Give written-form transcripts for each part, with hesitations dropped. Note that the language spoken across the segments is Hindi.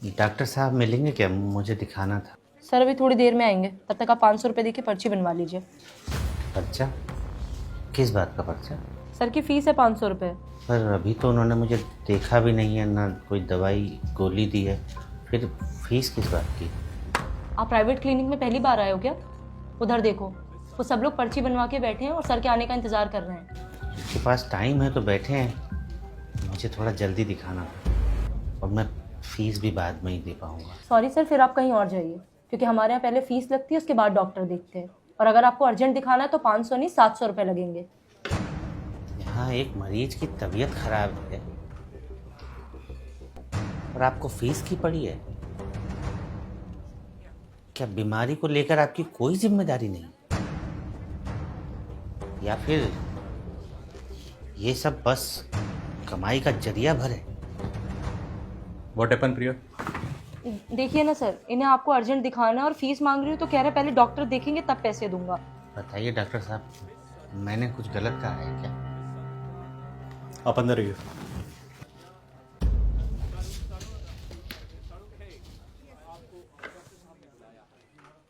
डॉक्टर साहब मिलेंगे क्या? मुझे दिखाना था। सर अभी थोड़ी देर में आएंगे, तब तक आप 500 रुपये देके पर्ची बनवा लीजिए। पर्चा? किस बात का पर्चा? सर की फीस है 500 रुपये। पर अभी तो उन्होंने मुझे देखा भी नहीं है, ना कोई दवाई गोली दी है, फिर फीस किस बात की? आप प्राइवेट क्लिनिक में पहली बार आए हो क्या? उधर देखो, वो सब लोग पर्ची बनवा के बैठे हैं और सर के आने का इंतजार कर रहे हैं। उनके पास टाइम है तो बैठे हैं, मुझे थोड़ा जल्दी दिखाना था और मैं फीस भी बाद में ही दे पाऊँगा। सॉरी सर, फिर आप कहीं और जाइए, क्योंकि हमारे यहाँ पहले फीस लगती है, उसके बाद डॉक्टर देखते हैं। और अगर आपको अर्जेंट दिखाना है तो 500 नहीं 700 रुपये लगेंगे। यहाँ एक मरीज की तबीयत खराब है और आपको फीस की पड़ी है? क्या बीमारी को लेकर आपकी कोई जिम्मेदारी नहीं? या फिर ये सब बस कमाई का जरिया भर है? व्हाट हैपन प्रिया? देखिए ना सर, इन्हें आपको अर्जेंट दिखाना है और फीस मांग रही हूँ तो कह रहे पहले डॉक्टर देखेंगे तब पैसे दूंगा। बताइए डॉक्टर साहब, मैंने कुछ गलत कहा है क्या? आप अंदर रहिए।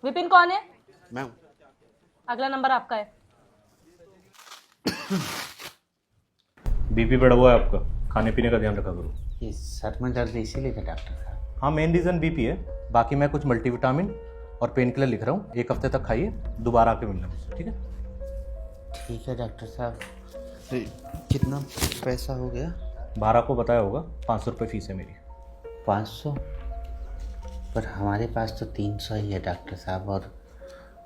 विपिन कौन है? मैं हूँ। अगला नंबर आपका है। बीपी बढ़ा हुआ है आपका, खाने पीने का ध्यान रखा करो। ये सर में दर्द इसीलिए था डॉक्टर साहब? हाँ, मेन रीज़न बीपी है। बाकी मैं कुछ मल्टीविटामिन और पेन किलर लिख रहा हूँ, 1 हफ्ते तक खाइए, दोबारा आके मिलना मुझसे, ठीक है? ठीक है डॉक्टर साहब। कितना पैसा हो गया? 12 को बताया होगा, 500 रुपये फीस है मेरी। 500? पर हमारे पास तो 300 ही है डॉक्टर साहब, और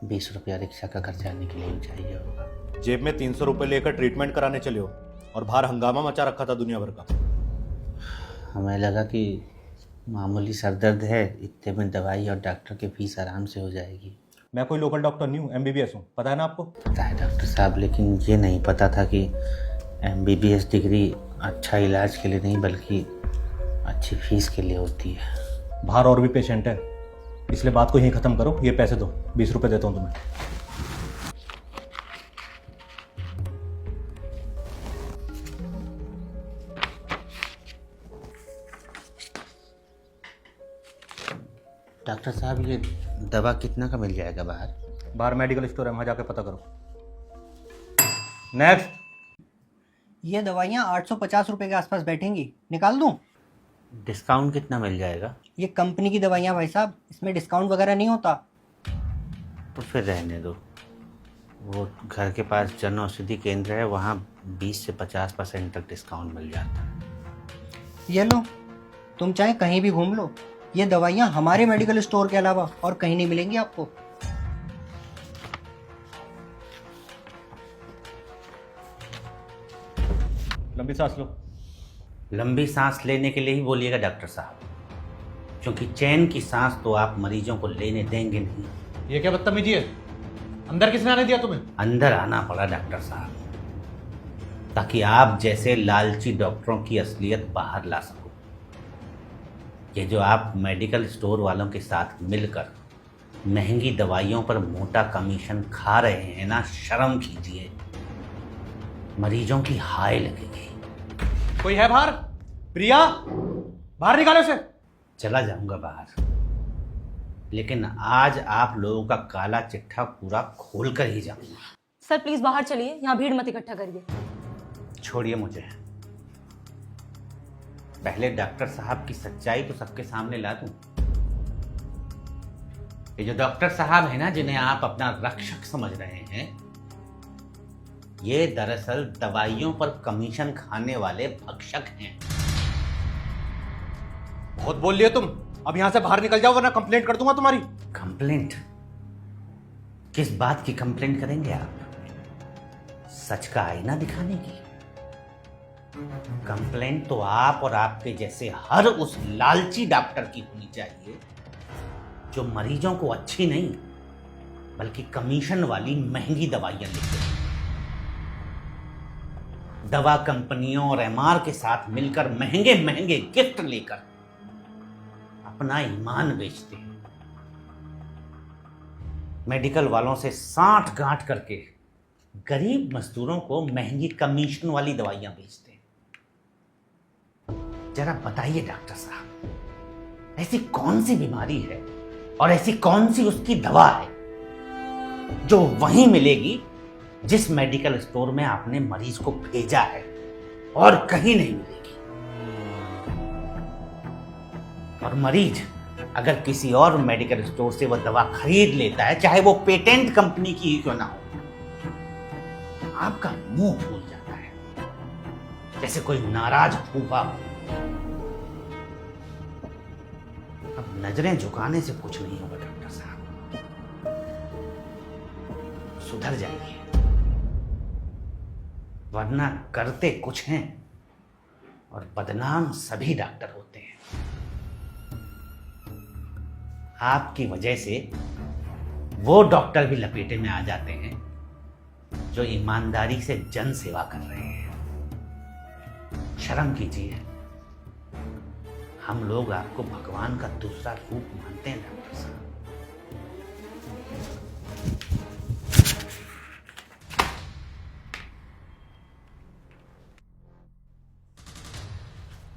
20 रुपया रिक्शा का घर जाने के लिए भी चाहिए होगा। जेब में 300 रुपये लेकर ट्रीटमेंट कराने चले हो और बाहर हंगामा मचा रखा था दुनिया भर का। हमें लगा कि मामूली सर दर्द है, इतने में दवाई और डॉक्टर की फीस आराम से हो जाएगी। मैं कोई लोकल डॉक्टर नहीं हूँ, MBBS हूँ, पता है ना आपको? पता है डॉक्टर साहब, लेकिन ये नहीं पता था कि MBBS डिग्री अच्छा इलाज के लिए नहीं बल्कि अच्छी फीस के लिए होती है। बाहर और भी पेशेंट है, इसलिए बात को यहीं ख़त्म करो। ये पैसे दो, 20 रुपये देता हूँ तुम्हें। डॉक्टर साहब, ये दवा कितना का मिल जाएगा बाहर? बाहर मेडिकल स्टोर है, वहाँ जाके पता करो। नेक्स्ट। ये दवाइयाँ 850 रुपये के आसपास बैठेंगी, निकाल दूँ? डिस्काउंट कितना मिल जाएगा? ये कंपनी की दवाइयाँ भाई साहब, इसमें डिस्काउंट वगैरह नहीं होता। तो फिर रहने दो। वो घर के पास जन औषधि केंद्र है, वहाँ 20 से 50% तक डिस्काउंट मिल जाता है। ये लो, तुम चाहे कहीं भी घूम लो, ये दवाइयाँ हमारे मेडिकल स्टोर के अलावा और कहीं नहीं मिलेंगी आपको। लंबी सांस लो। लंबी सांस लेने के लिए ही बोलिएगा डॉक्टर साहब, क्योंकि चैन की सांस तो आप मरीजों को लेने देंगे नहीं। ये क्या बदतमीजी है? अंदर किसने आने दिया तुम्हें? अंदर आना पड़ा डॉक्टर साहब, ताकि आप जैसे लालची डॉक्टरों की असलियत बाहर ला सको। ये जो आप मेडिकल स्टोर वालों के साथ मिलकर महंगी दवाइयों पर मोटा कमीशन खा रहे हैं ना, शर्म कीजिए, मरीजों की हाय लगेगी। कोई है बाहर? प्रिया, बाहर निकालो इसे। चला जाऊंगा बाहर, लेकिन आज आप लोगों का काला चिट्ठा पूरा खोल कर ही जाऊंगा। सर प्लीज बाहर चलिए, यहाँ भीड़ मत इकट्ठा करिए। छोड़िए मुझे, पहले डॉक्टर साहब की सच्चाई तो सबके सामने ला दूं। ये जो डॉक्टर साहब है ना, जिन्हें आप अपना रक्षक समझ रहे हैं, ये दरअसल दवाइयों पर कमीशन खाने वाले भक्षक हैं। बहुत बोल लिए तुम, अब यहां से बाहर निकल जाओ वरना कंप्लेंट कर दूंगा तुम्हारी। कंप्लेंट? किस बात की कंप्लेंट करेंगे आप? सच का आईना दिखाने की? कंप्लेंट तो आप और आपके जैसे हर उस लालची डॉक्टर की होनी चाहिए जो मरीजों को अच्छी नहीं बल्कि कमीशन वाली महंगी दवाइयां लिखते हैं। दवा कंपनियों और MR के साथ मिलकर महंगे महंगे गिफ्ट लेकर अपना ईमान बेचते हैं। मेडिकल वालों से साठ गांठ करके गरीब मजदूरों को महंगी कमीशन वाली दवाइयां बेचते हैं। जरा बताइए डॉक्टर साहब, ऐसी कौन सी बीमारी है और ऐसी कौन सी उसकी दवा है जो वहीं मिलेगी जिस मेडिकल स्टोर में आपने मरीज को भेजा है और कहीं नहीं मिलेगी। और मरीज अगर किसी और मेडिकल स्टोर से वह दवा खरीद लेता है, चाहे वो पेटेंट कंपनी की ही क्यों ना हो, आपका मुंह फूल जाता है जैसे कोई नाराज फूफा हो। अब नजरें झुकाने से कुछ नहीं होगा डॉक्टर साहब, सुधर जाइए, वरना करते कुछ हैं और बदनाम सभी डॉक्टर होते हैं। आपकी वजह से वो डॉक्टर भी लपेटे में आ जाते हैं जो ईमानदारी से जन सेवा कर रहे हैं। शर्म कीजिए, हम लोग आपको भगवान का दूसरा रूप मानते हैं डॉक्टर साहब।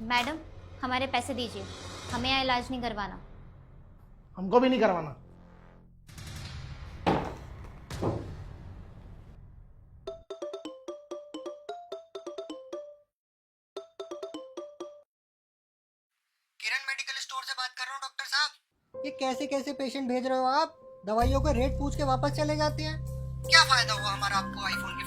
मैडम, हमारे पैसे दीजिए, हमें यहाँ इलाज नहीं करवाना। हमको भी नहीं करवाना। किरण मेडिकल स्टोर से बात कर रहा हूँ डॉक्टर साहब। ये कैसे कैसे पेशेंट भेज रहे हो आप? दवाइयों का रेट पूछ के वापस चले जाते हैं। क्या फायदा हुआ हमारा आपको आईफोन